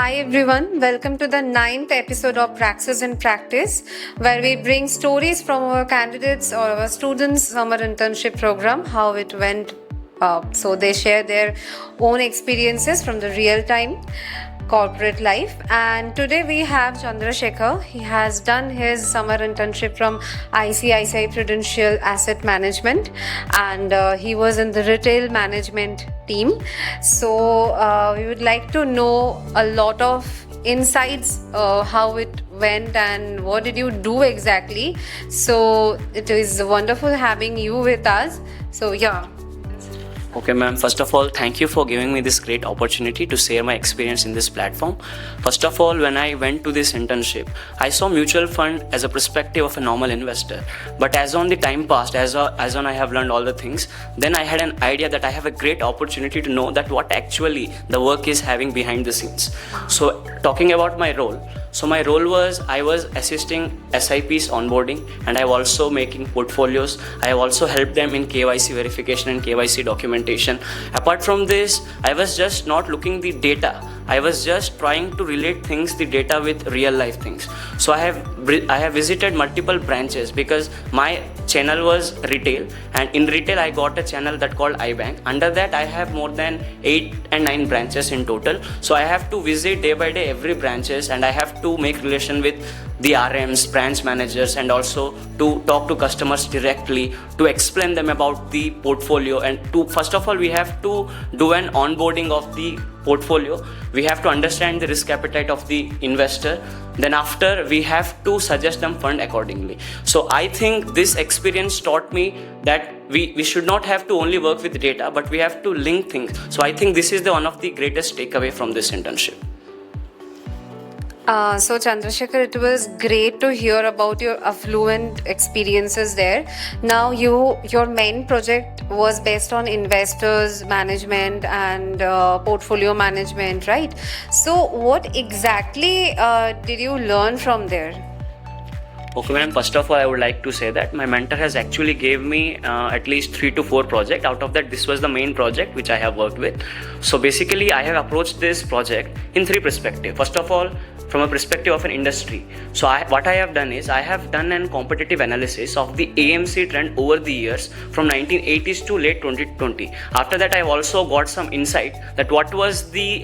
Hi everyone, welcome to the 9th episode of Praxis in Practice, where we bring stories from our candidates or our students' Summer Internship Program, how it went. So they share their own experiences from the real-time corporate life. And today we have Chandrasekhar. He has done his summer internship from ICICI Prudential Asset Management, and he was in the retail management team. So we would like to know a lot of insights, how it went and what did you do exactly. So it is wonderful having you with us. So yeah. Okay, ma'am. First of all, thank you for giving me this great opportunity to share my experience in this platform. First of all, when I went to this internship, I saw mutual fund as a perspective of a normal investor. But as on the time passed, as on I have learned all the things, then I had an idea that I have a great opportunity to know that what actually the work is having behind the scenes. So talking about my role, my role was I was assisting SIPs onboarding, and I was also making portfolios. I have also helped them in KYC verification and KYC documentation. Apart from this, I was just not looking the data. I was just trying to relate the data with real life things. So I have visited multiple branches because my channel was retail, and in retail I got a channel that called iBank. Under that I have more than 8 and 9 branches in total. So I have to visit day by day every branches, and I have to make relation with the RMs, branch managers, and also to talk to customers directly, to explain them about the portfolio, and to first of all we have to do an onboarding of the portfolio. We have to understand the risk appetite of the investor. Then after, we have to suggest them fund accordingly. So I think this experience taught me that we should not have to only work with data, but we have to link things. So I think this is one of the greatest takeaway from this internship. So Chandrasekhar, it was great to hear about your affluent experiences there. Now your main project was based on investors management and portfolio management, right? So what exactly did you learn from there? Okay, ma'am. First of all, I would like to say that my mentor has actually gave me at least 3 to 4 projects. Out of that, this was the main project which I have worked with. So basically, I have approached this project in 3 perspectives. First of all, from a perspective of an industry. So what I have done is I have done an competitive analysis of the AMC trend over the years from 1980s to late 2020. After that, I have also got some insight that what was the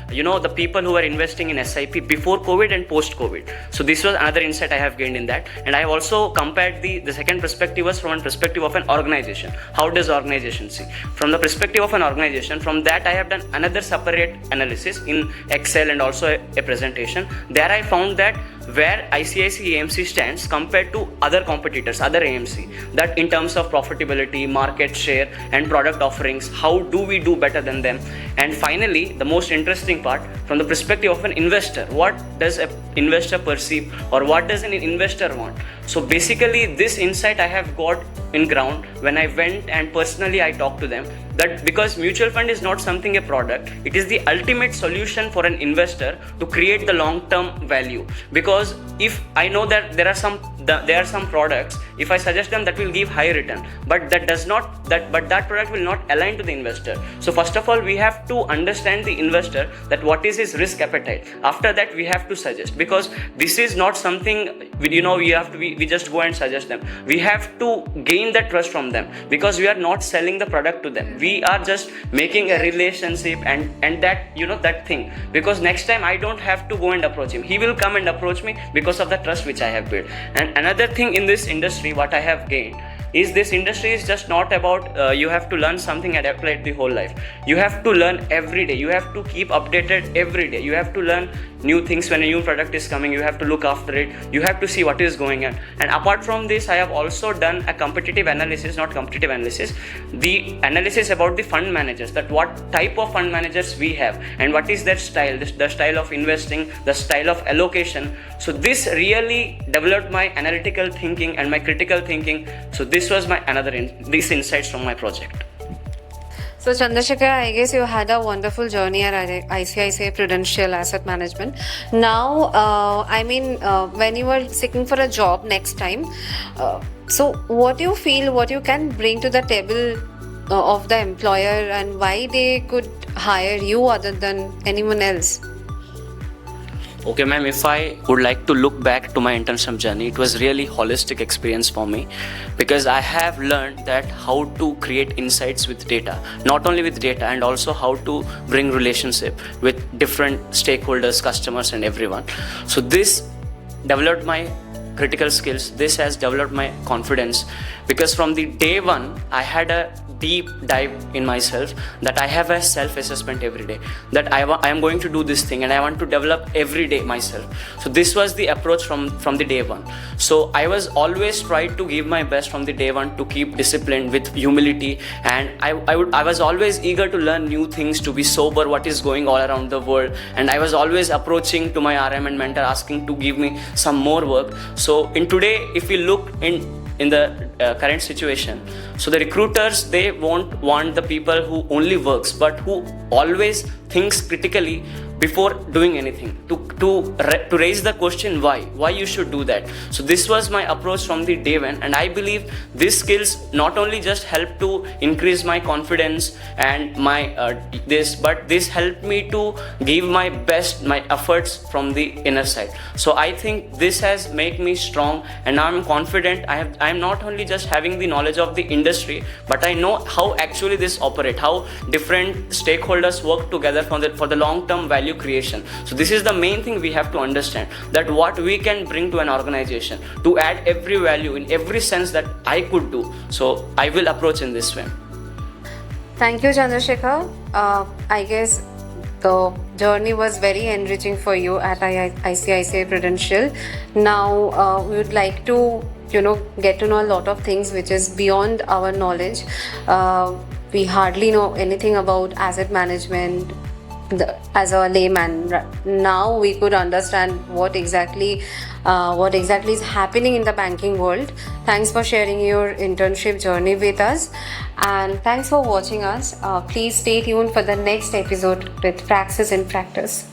the people who were investing in SIP before COVID and post COVID. So this was another insight I have gained in that. And I have also compared the second perspective was from a perspective of an organization. How does organization see? From the perspective of an organization, from that I have done another separate analysis in Excel and also a presentation. There I found that where ICICI AMC stands compared to other competitors, other AMC, that in terms of profitability, market share, and product offerings, how do we do better than them? And finally, the most interesting part, from the perspective of an investor, what does an investor perceive, or what does an investor want? So basically, this insight I have got in ground when I went and personally I talked to them, that because mutual fund is not something a product, it is the ultimate solution for an investor to create the long-term value. Because if I know that there are some products, if I suggest them, that will give high return, but that product will not align to the investor. So first of all, we have to understand the investor, that what is his risk appetite. After that, we have to suggest, because this is not something we just go and suggest them. We have to gain that trust from them, because we are not selling the product to them. We are just making a relationship and that that thing, because next time I don't have to go and approach him. He will come and approach me because of the trust which I have built. And another thing in this industry, what I have gained is this industry is just not about you have to learn something and apply it the whole life. You have to learn every day. You have to keep updated every day. You have to learn new things. When a new product is coming, you have to look after it. You have to see what is going on. And apart from this, I have also done a competitive analysis, not competitive analysis, the analysis about the fund managers, that what type of fund managers we have and what is their style, the style of investing, the style of allocation. So this really developed my analytical thinking and my critical thinking. So this was my these insights from my project. So Chandrasekhar, I guess you had a wonderful journey at ICICI Prudential Asset Management. Now, when you were seeking for a job next time, so what do you feel, what you can bring to the table of the employer, and why they could hire you other than anyone else? Okay, ma'am, if I would like to look back to my internship journey, it was really holistic experience for me because I have learned that how to create insights with data, not only with data, and also how to bring relationship with different stakeholders, customers, and everyone. So this developed my critical skills. This has developed my confidence because from the day one, I had a deep dive in myself that I have a self-assessment every day that I am going to do this thing and I want to develop every day myself. So this was the approach from the day one. So I was always tried to give my best from the day one to keep disciplined with humility, and I was always eager to learn new things, to be sober what is going all around the world, and I was always approaching to my RM and mentor asking to give me some more work. So in today, if we look in the current situation, so the recruiters, they won't want the people who only works but who always thinks critically before doing anything, to raise the question why you should do that. So this was my approach from the day one, and I believe these skills not only just help to increase my confidence and my but this helped me to give my best, my efforts from the inner side. So I think this has made me strong, and now I'm confident. I'm not only just having the knowledge of the industry, but I know how actually this operate, how different stakeholders work together for the long-term value creation. So this is the main thing we have to understand, that what we can bring to an organization to add every value in every sense that I could do. So I will approach in this way. Thank you, Chandrasekhar. I guess the journey was very enriching for you at ICICI Prudential. Now we would like to get to know a lot of things which is beyond our knowledge. We hardly know anything about asset management as a layman. Now we could understand what exactly is happening in the banking world. Thanks for sharing your internship journey with us, and thanks for watching us. Please stay tuned for the next episode with Praxis in Practice.